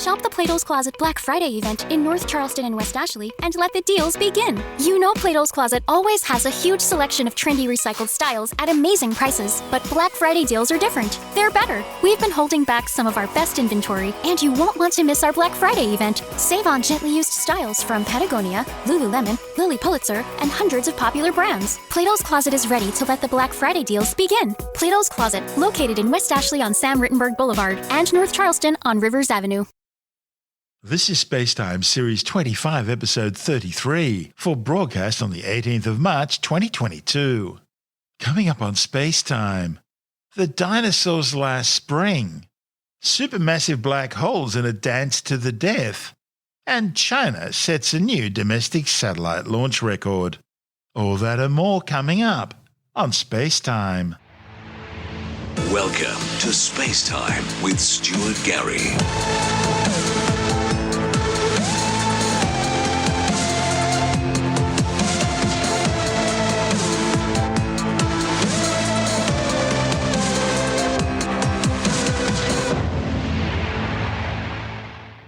Shop the Plato's Closet Black Friday event in North Charleston and West Ashley and let the deals begin. You know Plato's Closet always has a huge selection of trendy recycled styles at amazing prices, but Black Friday deals are different. They're better. We've been holding back some of our best inventory, and you won't want to miss our Black Friday event. Save on gently used styles from Patagonia, Lululemon, Lilly Pulitzer, and hundreds of popular brands. Plato's Closet is ready to let the Black Friday deals begin. Plato's Closet, located in West Ashley on Sam Rittenberg Boulevard and North Charleston on Rivers Avenue. This is SpaceTime Series 25, Episode 33, for broadcast on the 18th of March 2022. Coming up on SpaceTime, the dinosaurs last spring, supermassive black holes in a dance to the death, and China sets a new domestic satellite launch record. All that and more coming up on SpaceTime. Welcome to SpaceTime with Stuart Gary.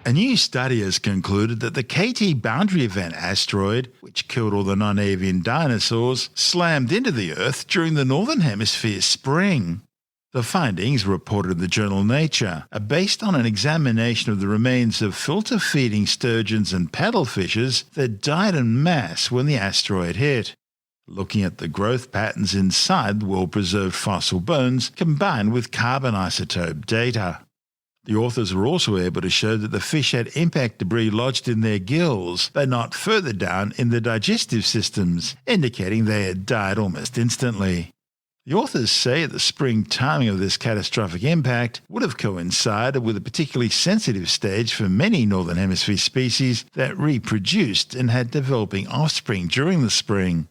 A new study has concluded that the KT boundary event asteroid, which killed all the non-avian dinosaurs, slammed into the Earth during the Northern Hemisphere spring. The findings, reported in the journal Nature, are based on an examination of the remains of filter-feeding sturgeons and paddlefishes that died en masse when the asteroid hit. Looking at the growth patterns inside the well-preserved fossil bones combined with carbon isotope data. The authors were also able to show that the fish had impact debris lodged in their gills, but not further down in the digestive systems, indicating they had died almost instantly. The authors say the spring timing of this catastrophic impact would have coincided with a particularly sensitive stage for many Northern Hemisphere species that reproduced and had developing offspring during the spring.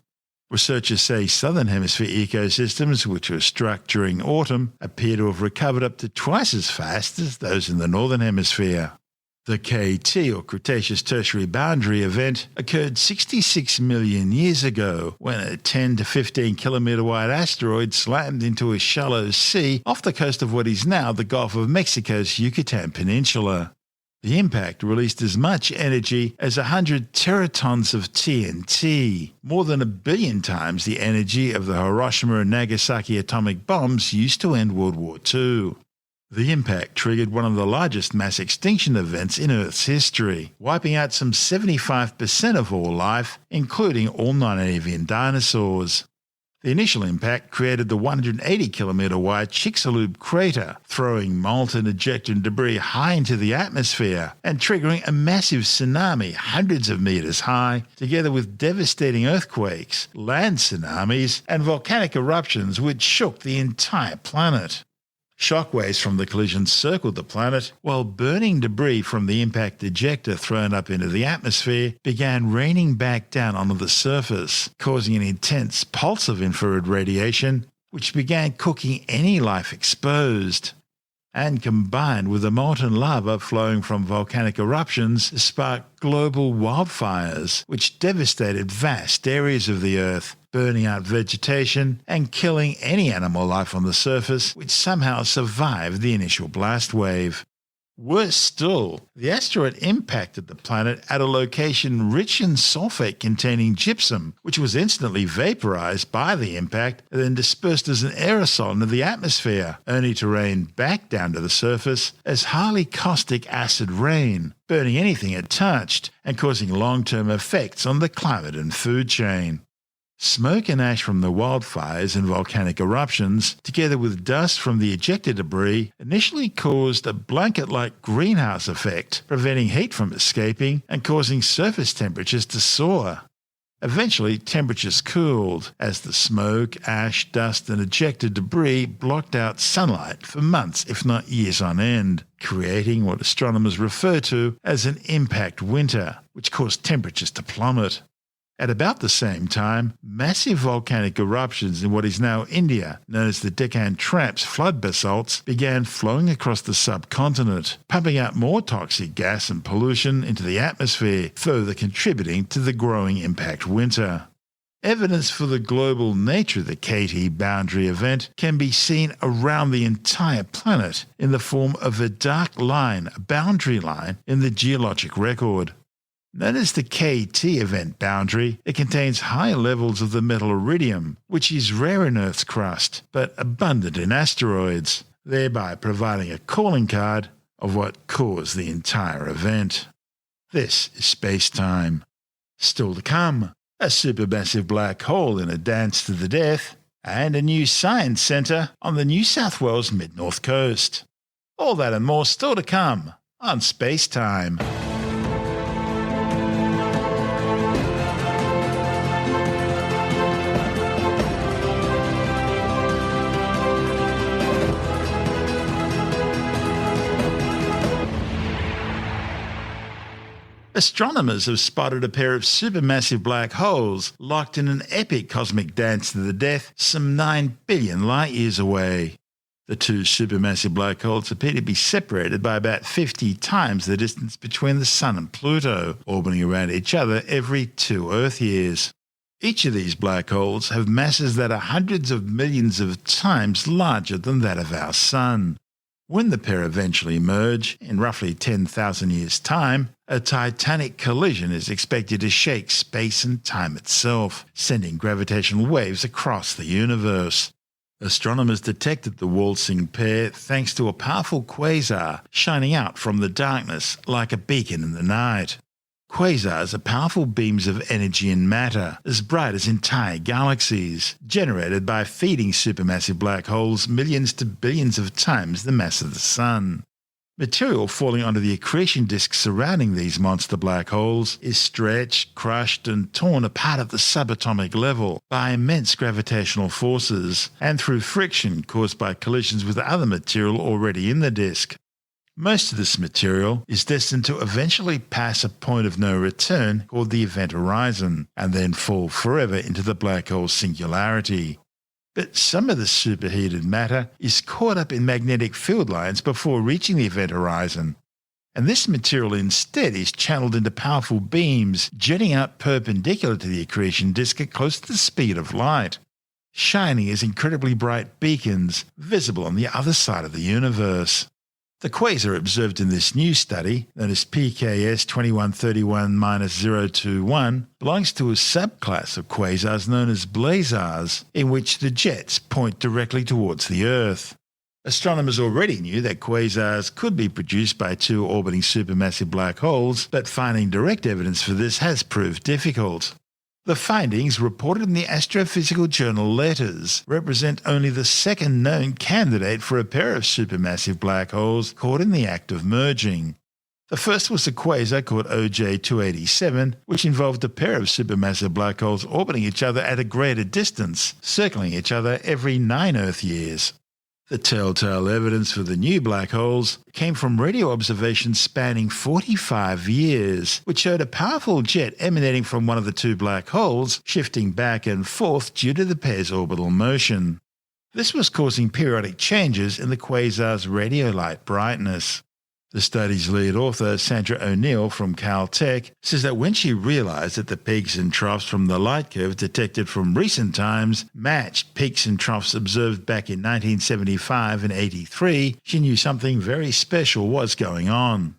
Researchers say Southern Hemisphere ecosystems, which were struck during autumn, appear to have recovered up to twice as fast as those in the Northern Hemisphere. The KT, or Cretaceous Tertiary Boundary event, occurred 66 million years ago when a 10 to 15 kilometre wide asteroid slammed into a shallow sea off the coast of what is now the Gulf of Mexico's Yucatan Peninsula. The impact released as much energy as 100 teratons of TNT, more than 1 billion times the energy of the Hiroshima and Nagasaki atomic bombs used to end World War II. The impact triggered one of the largest mass extinction events in Earth's history, wiping out some 75% of all life, including all non-avian dinosaurs. The initial impact created the 180-kilometre wide Chicxulub crater, throwing molten ejected debris high into the atmosphere and triggering a massive tsunami hundreds of metres high, together with devastating earthquakes, land tsunamis, and volcanic eruptions which shook the entire planet. Shockwaves from the collision circled the planet, while burning debris from the impact ejector thrown up into the atmosphere began raining back down onto the surface, causing an intense pulse of infrared radiation, which began cooking any life exposed. And combined with the molten lava flowing from volcanic eruptions, sparked global wildfires, which devastated vast areas of the Earth, burning out vegetation and killing any animal life on the surface which somehow survived the initial blast wave. Worse still, the asteroid impacted the planet at a location rich in sulfate-containing gypsum, which was instantly vaporized by the impact and then dispersed as an aerosol into the atmosphere, only to rain back down to the surface as highly caustic acid rain, burning anything it touched and causing long-term effects on the climate and food chain. Smoke and ash from the wildfires and volcanic eruptions, together with dust from the ejected debris, initially caused a blanket-like greenhouse effect, preventing heat from escaping and causing surface temperatures to soar. Eventually, temperatures cooled as the smoke, ash, dust and ejected debris blocked out sunlight for months, if not years on end, creating what astronomers refer to as an impact winter, which caused temperatures to plummet. At about the same time, massive volcanic eruptions in what is now India, known as the Deccan Traps flood basalts, began flowing across the subcontinent, pumping out more toxic gas and pollution into the atmosphere, further contributing to the growing impact winter. Evidence for the global nature of the KT boundary event can be seen around the entire planet in the form of a dark line, a boundary line, in the geologic record. Known as the KT event boundary, it contains high levels of the metal iridium, which is rare in Earth's crust, but abundant in asteroids, thereby providing a calling card of what caused the entire event. This is SpaceTime. Still to come, a supermassive black hole in a dance to the death, and a new science centre on the New South Wales mid-north coast. All that and more still to come on SpaceTime. Astronomers have spotted a pair of supermassive black holes locked in an epic cosmic dance to the death some 9 billion light-years away. The two supermassive black holes appear to be separated by about 50 times the distance between the Sun and Pluto, orbiting around each other every 2 Earth years. Each of these black holes have masses that are hundreds of millions of times larger than that of our Sun. When the pair eventually merge, in roughly 10,000 years' time, a titanic collision is expected to shake space and time itself, sending gravitational waves across the universe. Astronomers detected the waltzing pair thanks to a powerful quasar shining out from the darkness like a beacon in the night. Quasars are powerful beams of energy and matter, as bright as entire galaxies, generated by feeding supermassive black holes millions to billions of times the mass of the Sun. Material falling onto the accretion disk surrounding these monster black holes is stretched, crushed, and torn apart at the subatomic level by immense gravitational forces and through friction caused by collisions with other material already in the disk. Most of this material is destined to eventually pass a point of no return called the event horizon, and then fall forever into the black hole singularity. But some of the superheated matter is caught up in magnetic field lines before reaching the event horizon, and this material instead is channeled into powerful beams jetting out perpendicular to the accretion disk at close to the speed of light, shining as incredibly bright beacons visible on the other side of the universe. The quasar observed in this new study, known as PKS 2131-021, belongs to a subclass of quasars known as blazars, in which the jets point directly towards the Earth. Astronomers already knew that quasars could be produced by two orbiting supermassive black holes, but finding direct evidence for this has proved difficult. The findings, reported in the astrophysical journal Letters, represent only the second known candidate for a pair of supermassive black holes caught in the act of merging. The first was a quasar called OJ-287, which involved a pair of supermassive black holes orbiting each other at a greater distance, circling each other every 9 Earth years. The telltale evidence for the new black holes came from radio observations spanning 45 years, which showed a powerful jet emanating from one of the two black holes, shifting back and forth due to the pair's orbital motion. This was causing periodic changes in the quasar's radiolite brightness. The study's lead author, Sandra O'Neill from Caltech, says that when she realized that the peaks and troughs from the light curve detected from recent times matched peaks and troughs observed back in 1975 and 83, she knew something very special was going on.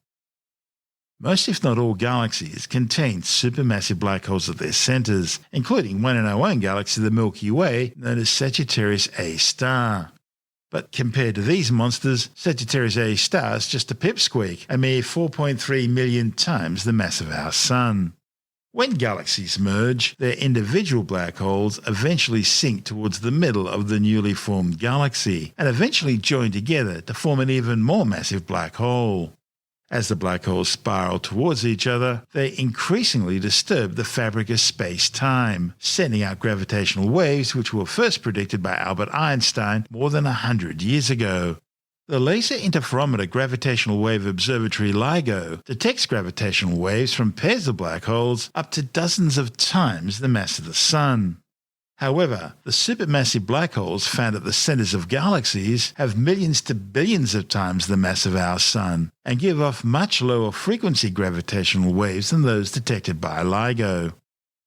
Most, if not all, galaxies contain supermassive black holes at their centers, including one in our own galaxy, the Milky Way, known as Sagittarius A star. But compared to these monsters, Sagittarius A star is just a pipsqueak, a mere 4.3 million times the mass of our Sun. When galaxies merge, their individual black holes eventually sink towards the middle of the newly formed galaxy, and eventually join together to form an even more massive black hole. As the black holes spiral towards each other, they increasingly disturb the fabric of space-time, sending out gravitational waves which were first predicted by Albert Einstein more than 100 years ago. The Laser Interferometer Gravitational Wave Observatory LIGO detects gravitational waves from pairs of black holes up to dozens of times the mass of the Sun. However, the supermassive black holes found at the centers of galaxies have millions to billions of times the mass of our Sun and give off much lower frequency gravitational waves than those detected by LIGO.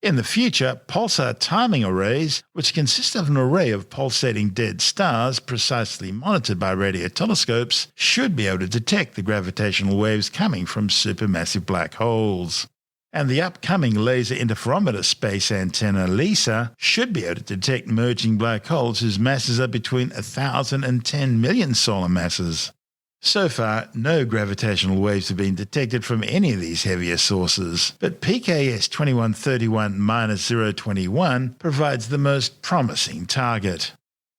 In the future, pulsar timing arrays, which consist of an array of pulsating dead stars precisely monitored by radio telescopes, should be able to detect the gravitational waves coming from supermassive black holes. And the upcoming Laser Interferometer Space Antenna LISA should be able to detect merging black holes whose masses are between 1,000 and 10 million solar masses. So far, no gravitational waves have been detected from any of these heavier sources, but PKS 2131-021 provides the most promising target.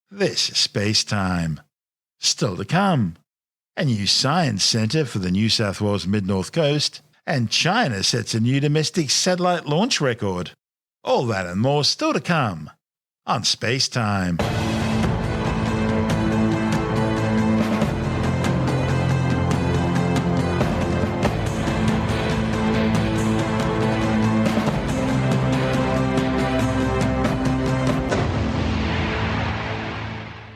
This is SpaceTime. Still to come, a new science centre for the New South Wales Mid-North Coast, and China sets a new domestic satellite launch record. All that and more still to come on SpaceTime.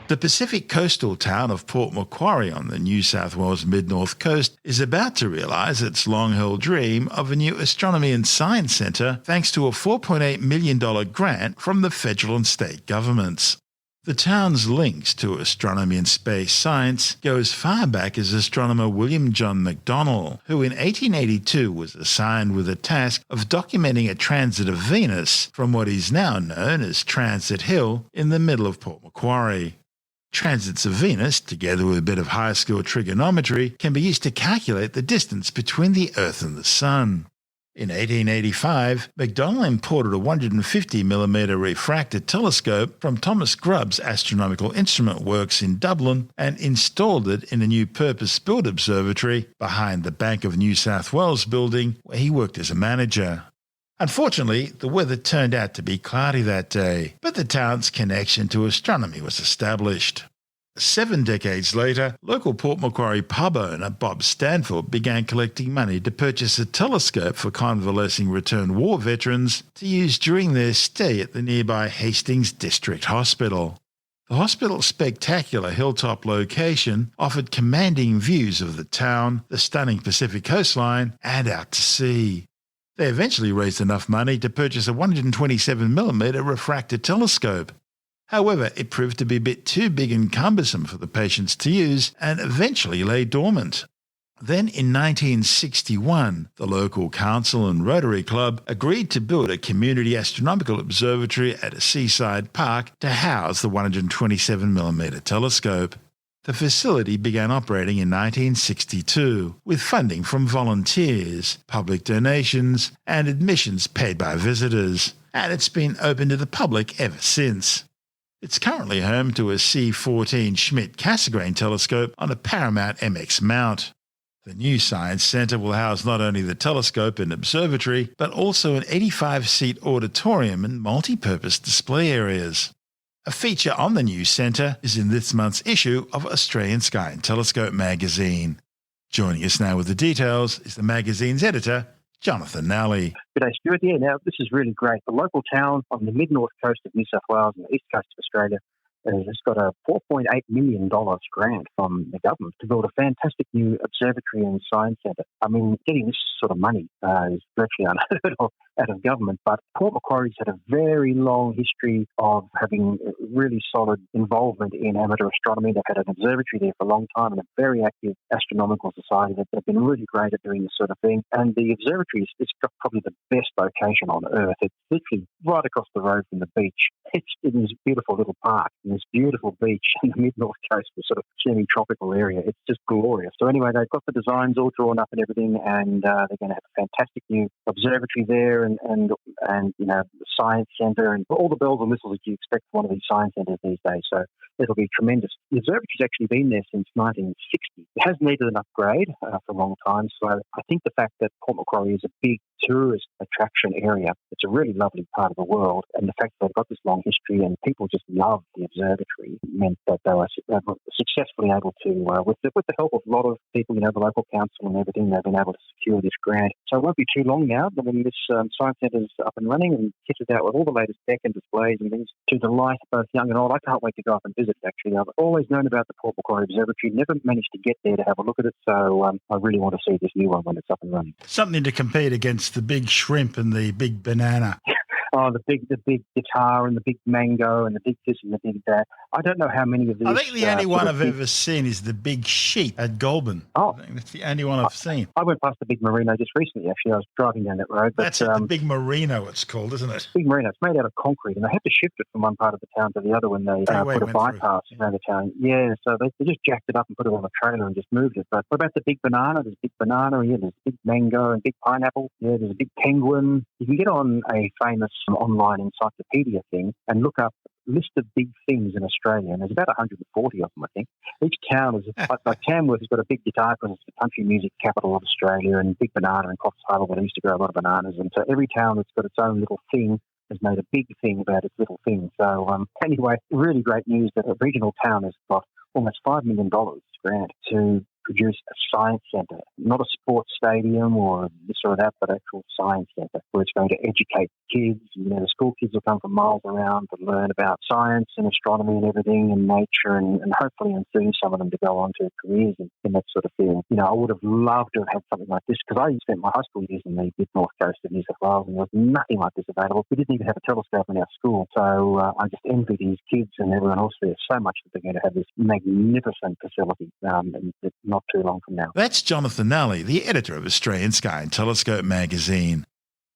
The Pacific coastal town of Port Macquarie on the New South Wales Mid-North Coast is about to realise its long-held dream of a new astronomy and science centre thanks to a $4.8 million grant from the federal and state governments. The town's links to astronomy and space science go as far back as astronomer William John McDonnell, who in 1882 was assigned with the task of documenting a transit of Venus from what is now known as Transit Hill in the middle of Port Macquarie. Transits of Venus, together with a bit of high school trigonometry, can be used to calculate the distance between the Earth and the Sun. In 1885, McDonnell imported a 150mm refractor telescope from Thomas Grubb's Astronomical Instrument Works in Dublin and installed it in a new purpose-built observatory behind the Bank of New South Wales building where he worked as a manager. Unfortunately, the weather turned out to be cloudy that day, but the town's connection to astronomy was established. 7 decades later, local Port Macquarie pub owner Bob Stanford began collecting money to purchase a telescope for convalescing returned war veterans to use during their stay at the nearby Hastings District Hospital. The hospital's spectacular hilltop location offered commanding views of the town, the stunning Pacific coastline, and out to sea. They eventually raised enough money to purchase a 127mm refractor telescope. However, it proved to be a bit too big and cumbersome for the patients to use and eventually lay dormant. Then in 1961, the local council and Rotary Club agreed to build a community astronomical observatory at a seaside park to house the 127mm telescope. The facility began operating in 1962 with funding from volunteers, public donations, and admissions paid by visitors, and it's been open to the public ever since. It's currently home to a C14 Schmidt-Cassegrain telescope on a Paramount MX mount. The new Science Centre will house not only the telescope and observatory, but also an 85-seat auditorium and multi-purpose display areas. A feature on the new centre is in this month's issue of Australian Sky and Telescope magazine. Joining us now with the details is the magazine's editor, Jonathan Nally. Good day, Stuart. Yeah, now this is really great. The local town on the mid-north coast of New South Wales and the east coast of Australia has got a $4.8 million grant from the government to build a fantastic new observatory and science centre. I mean, getting this sort of money is virtually unheard of out of government, but Port Macquarie's had a very long history of having really solid involvement in amateur astronomy. They've had an observatory there for a long time and a very active astronomical society that have been really great at doing this sort of thing. And the observatory is got probably the best location on Earth. It's literally right across the road from the beach. It's in this beautiful little park, in this beautiful beach in the mid-north coast, the sort of semi-tropical area. It's just glorious. So anyway, they've got the designs all drawn up and everything, and they're going to have a fantastic new observatory there and you know, science centre and all the bells and whistles that you expect from one of these science centres these days. So it'll be tremendous. The observatory's actually been there since 1960. It has needed an upgrade for a long time. So I think the fact that Port Macquarie is a big tourist attraction area, it's a really lovely part of the world, and the fact that they've got this long history and people just love the observatory meant that they were successfully able to, with the help of a lot of people, you know, the local council and everything, they've been able to secure this grant. So it won't be too long now when this science centre is up and running and kitted out with all the latest tech and displays and things to delight both young and old. I can't wait to go up and visit it, actually. I've always known about the Port Macquarie Observatory, never managed to get there to have a look at it, so I really want to see this new one when it's up and running. Something to compete against the big shrimp and the big banana. Oh, the big guitar and the big mango and the big this and the big that. I don't know how many of these. I think the only one I've ever seen is the big sheep at Goulburn. Oh. I think that's the only one I've seen. I went past the big merino just recently, actually. I was driving down that road. But, that's the big merino, it's called, isn't it? Big merino. It's made out of concrete, and they had to shift it from one part of the town to the other when they put a bypass around the town. Yeah, so they just jacked it up and put it on a trailer and just moved it. But what about the big banana? There's big banana, yeah, there's big mango and big pineapple. Yeah, there's a big penguin. You can get on a famous online encyclopedia thing and look up list of big things in Australia, and there's about 140 of them, I think. Each town is, like Tamworth has got a big guitar because it's the country music capital of Australia, and Big Banana in Coffs Harbour, where they used to grow a lot of bananas. And so every town that's got its own little thing has made a big thing about its little thing. So anyway, really great news that a regional town has got almost $5 million grant to produce a science centre, not a sports stadium or this or that, but actual science centre where it's going to educate kids. You know, the school kids will come from miles around to learn about science and astronomy and everything and nature and hopefully enthuse some of them to go on to careers in that sort of field. You know, I would have loved to have had something like this because I spent my high school years in the mid-north coast of New South Wales and there was nothing like this available. We didn't even have a telescope in our school. So I just envy these kids and everyone else there so much that they're going to have this magnificent facility not too long from now. That's Jonathan Nally, the editor of Australian Sky and Telescope magazine.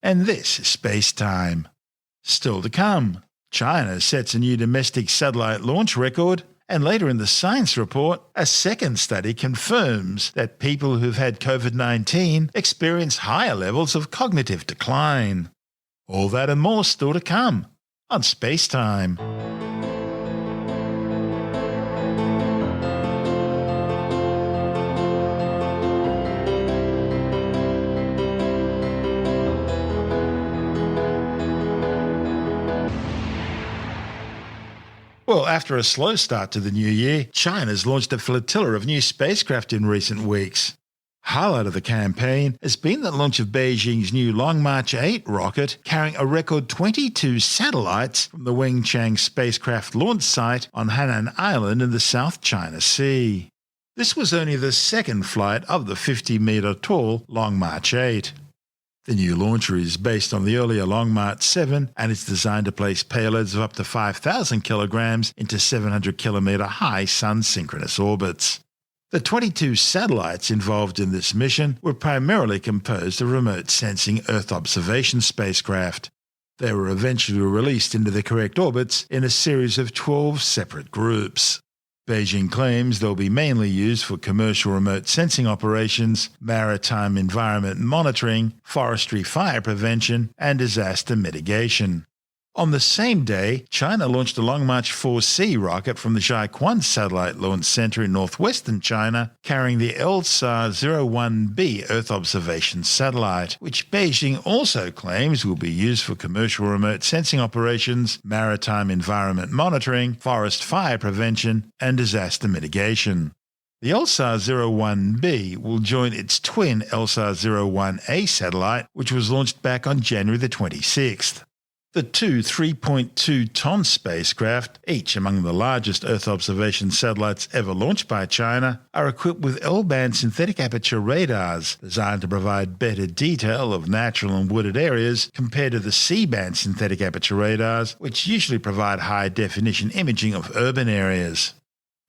And this is SpaceTime. Still to come, China sets a new domestic satellite launch record, and later in the science report, a second study confirms that people who've had COVID-19 experience higher levels of cognitive decline. All that and more still to come on SpaceTime. Well, after a slow start to the new year, China's launched a flotilla of new spacecraft in recent weeks. Highlight of the campaign has been the launch of Beijing's new Long March 8 rocket, carrying a record 22 satellites from the Wenchang spacecraft launch site on Hainan Island in the South China Sea. This was only the second flight of the 50-metre-tall Long March 8. The new launcher is based on the earlier Long March 7 and it's designed to place payloads of up to 5,000 kilograms into 700-kilometre high sun-synchronous orbits. The 22 satellites involved in this mission were primarily composed of remote sensing Earth observation spacecraft. They were eventually released into the correct orbits in a series of 12 separate groups. Beijing claims they'll be mainly used for commercial remote sensing operations, maritime environment monitoring, forestry fire prevention, and disaster mitigation. On the same day, China launched a Long March 4C rocket from the Jiaquan Satellite Launch Center in northwestern China, carrying the LSAR-01B Earth observation satellite, which Beijing also claims will be used for commercial remote sensing operations, maritime environment monitoring, forest fire prevention, and disaster mitigation. The LSAR-01B will join its twin LSAR-01A satellite, which was launched back on January the 26th. The two 3.2-ton spacecraft, each among the largest Earth observation satellites ever launched by China, are equipped with L-band synthetic aperture radars designed to provide better detail of natural and wooded areas compared to the C-band synthetic aperture radars, which usually provide high-definition imaging of urban areas.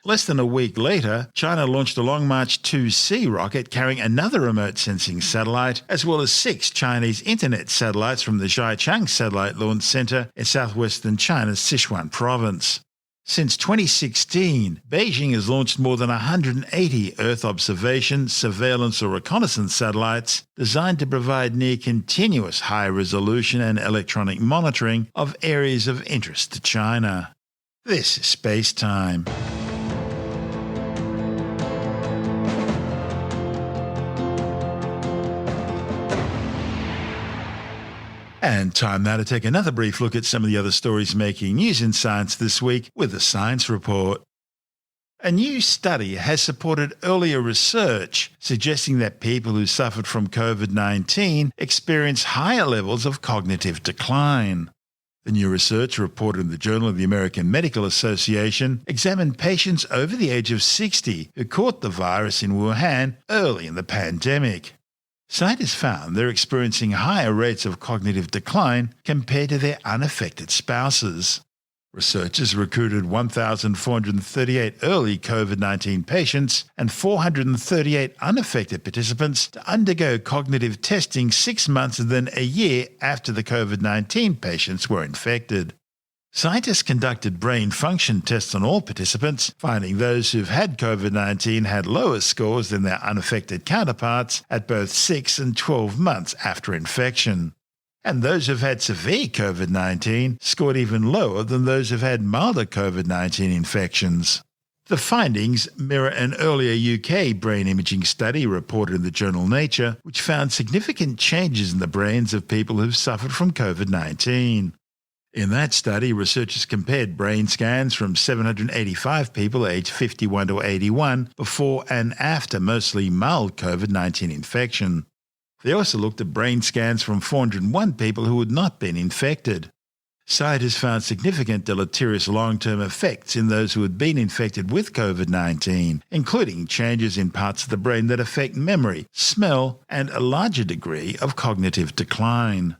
Less than a week later, China launched a Long March 2C rocket carrying another remote sensing satellite, as well as 6 Chinese Internet satellites from the Xichang Satellite Launch Center in southwestern China's Sichuan province. Since 2016, Beijing has launched more than 180 Earth observation, surveillance or reconnaissance satellites designed to provide near-continuous high-resolution and electronic monitoring of areas of interest to China. This is SpaceTime. And time now to take another brief look at some of the other stories making news in science this week with the Science Report. A new study has supported earlier research suggesting that people who suffered from COVID-19 experience higher levels of cognitive decline. The new research, reported in the Journal of the American Medical Association, examined patients over the age of 60 who caught the virus in Wuhan early in the pandemic. Scientists found they're experiencing higher rates of cognitive decline compared to their unaffected spouses. Researchers recruited 1,438 early COVID-19 patients and 438 unaffected participants to undergo cognitive testing 6 months and then a year after the COVID-19 patients were infected. Scientists conducted brain function tests on all participants, finding those who've had COVID-19 had lower scores than their unaffected counterparts at both 6 and 12 months after infection. And those who've had severe COVID-19 scored even lower than those who've had milder COVID-19 infections. The findings mirror an earlier UK brain imaging study reported in the journal Nature, which found significant changes in the brains of people who've suffered from COVID-19. In that study, researchers compared brain scans from 785 people aged 51 to 81 before and after mostly mild COVID-19 infection. They also looked at brain scans from 401 people who had not been infected. Scientists found significant deleterious long-term effects in those who had been infected with COVID-19, including changes in parts of the brain that affect memory, smell, and a larger degree of cognitive decline.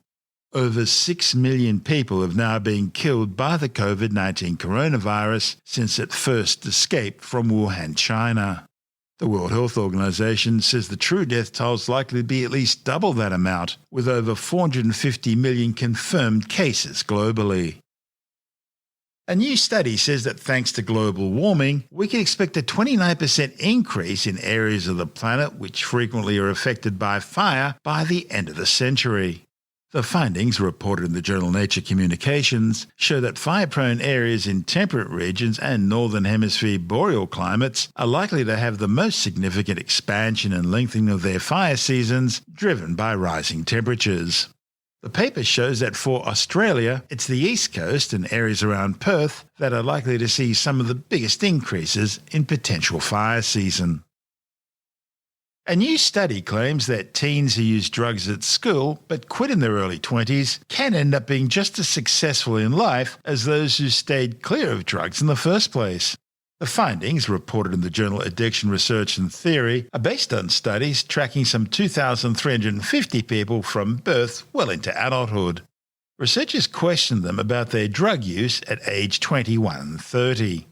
Over 6 million people have now been killed by the COVID-19 coronavirus since it first escaped from Wuhan, China. The World Health Organization says the true death toll is likely to be at least double that amount, with over 450 million confirmed cases globally. A new study says that thanks to global warming, we can expect a 29% increase in areas of the planet which frequently are affected by fire by the end of the century. The findings, reported in the journal Nature Communications, show that fire-prone areas in temperate regions and northern hemisphere boreal climates are likely to have the most significant expansion and lengthening of their fire seasons, driven by rising temperatures. The paper shows that for Australia, it's the east coast and areas around Perth that are likely to see some of the biggest increases in potential fire season. A new study claims that teens who use drugs at school but quit in their early 20s can end up being just as successful in life as those who stayed clear of drugs in the first place. The findings, reported in the journal Addiction Research and Theory, are based on studies tracking some 2,350 people from birth well into adulthood. Researchers questioned them about their drug use at age 21 and 30.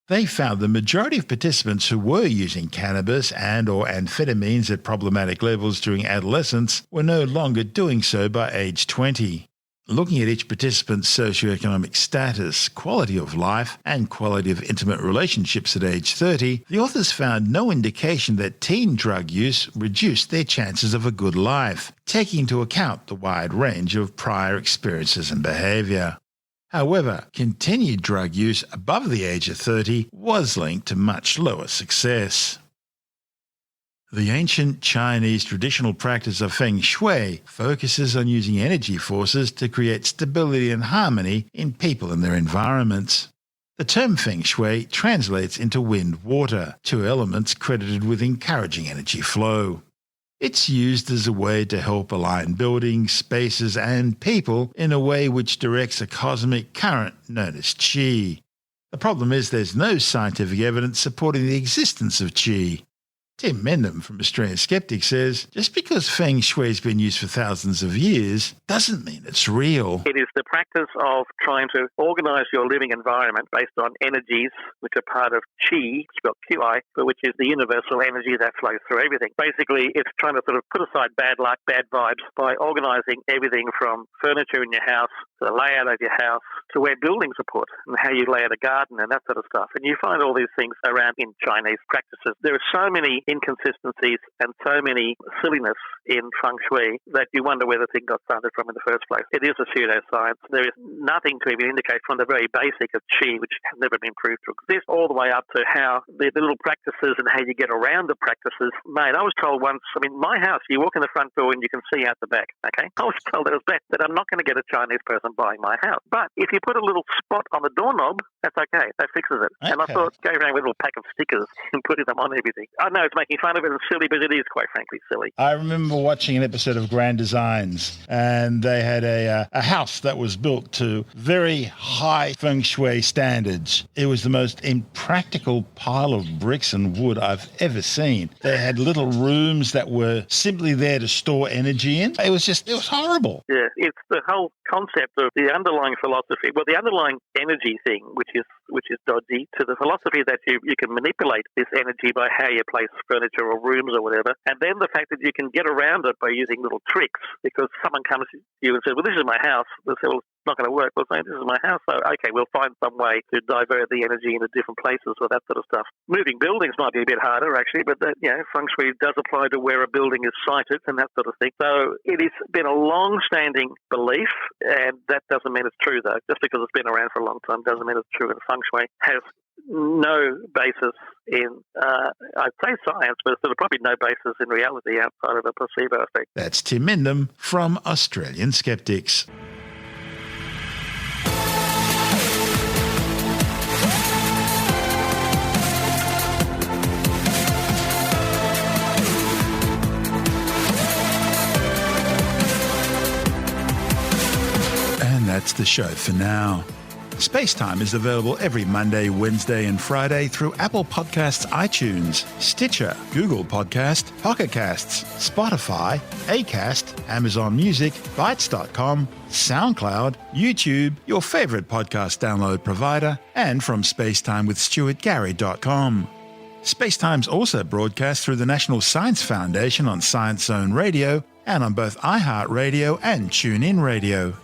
They found the majority of participants who were using cannabis and/or amphetamines at problematic levels during adolescence were no longer doing so by age 20. Looking at each participant's socioeconomic status, quality of life, and quality of intimate relationships at age 30, the authors found no indication that teen drug use reduced their chances of a good life, taking into account the wide range of prior experiences and behaviour. However, continued drug use above the age of 30 was linked to much lower success. The ancient Chinese traditional practice of feng shui focuses on using energy forces to create stability and harmony in people and their environments. The term feng shui translates into wind-water, two elements credited with encouraging energy flow. It's used as a way to help align buildings, spaces, and people in a way which directs a cosmic current known as qi. The problem is there's no scientific evidence supporting the existence of qi. Tim Mendham from Australian Skeptic says, just because feng shui has been used for thousands of years doesn't mean it's real. It is the practice of trying to organise your living environment based on energies which are part of qi, spelled qi, but which is the universal energy that flows through everything. Basically, it's trying to sort of put aside bad luck, bad vibes by organising everything from furniture in your house to the layout of your house to where buildings are put and how you lay out a garden and that sort of stuff. And you find all these things around in Chinese practices. There are so many inconsistencies and so many silliness in feng shui that you wonder where the thing got started from in the first place. It is a pseudoscience. There is nothing to even indicate from the very basic of qi, which has never been proved to exist, all the way up to how the little practices and how you get around the practices made. I was told once, my house, you walk in the front door and you can see out the back, okay? I was told that I'm not going to get a Chinese person buying my house. But if you put a little spot on the doorknob, that's okay. That fixes it. Okay. And I thought, go around with a little pack of stickers and putting them on everything. I know making fun of it and silly, but it is quite frankly silly. I remember watching an episode of Grand Designs, and they had a house that was built to very high feng shui standards. It was the most impractical pile of bricks and wood I've ever seen. They had little rooms that were simply there to store energy in. It was horrible. Yeah, it's the whole concept of the underlying philosophy, well, the underlying energy thing, which is dodgy, to the philosophy that you can manipulate this energy by how you place furniture or rooms or whatever, and then the fact that you can get around it by using little tricks, because someone comes to you and says, well, this is my house. They'll say, well, it's not going to work. We'll say, this is my house. So, okay, we'll find some way to divert the energy into different places or that sort of stuff. Moving buildings might be a bit harder, actually, but feng shui does apply to where a building is sited and that sort of thing. So it has been a long-standing belief, and that doesn't mean it's true, though. Just because it's been around for a long time doesn't mean it's true. And feng shui has no basis in, I'd say science, but there's probably no basis in reality outside of a placebo effect. That's Tim Mindham from Australian Skeptics. And that's the show for now. SpaceTime is available every Monday, Wednesday and Friday through Apple Podcasts, iTunes, Stitcher, Google Podcast, Pocket Casts, Spotify, Acast, Amazon Music, Bytes.com, SoundCloud, YouTube, your favourite podcast download provider, and from spacetimewithstuartgary.com. SpaceTime's also broadcast through the National Science Foundation on Science Zone Radio and on both iHeartRadio and TuneIn Radio.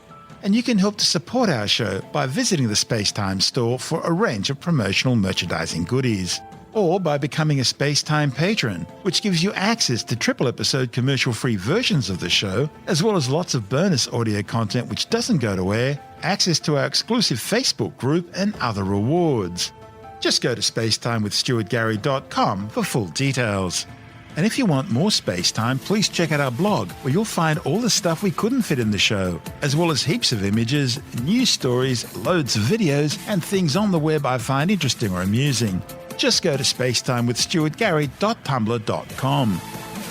And you can help to support our show by visiting the SpaceTime store for a range of promotional merchandising goodies, or by becoming a SpaceTime patron, which gives you access to triple-episode commercial-free versions of the show, as well as lots of bonus audio content which doesn't go to air, access to our exclusive Facebook group, and other rewards. Just go to spacetimewithstuartgary.com for full details. And if you want more SpaceTime, please check out our blog, where you'll find all the stuff we couldn't fit in the show, as well as heaps of images, news stories, loads of videos, and things on the web I find interesting or amusing. Just go to spacetimewithstuartgary.tumblr.com.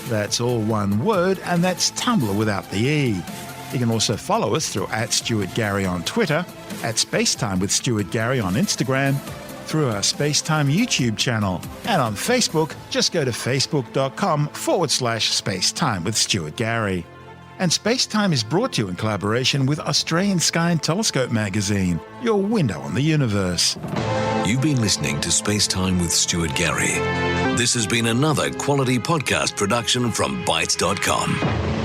That's all one word, and that's Tumblr without the E. You can also follow us through @StuartGary on Twitter, @SpaceTimeWithStuartGary on Instagram, through our SpaceTime YouTube channel, and on Facebook, just go to facebook.com/SpaceTime with Stuart Gary. And SpaceTime is brought to you in collaboration with Australian Sky and Telescope magazine, your window on the universe. You've been listening to SpaceTime with Stuart Gary. This has been another quality podcast production from Bytes.com.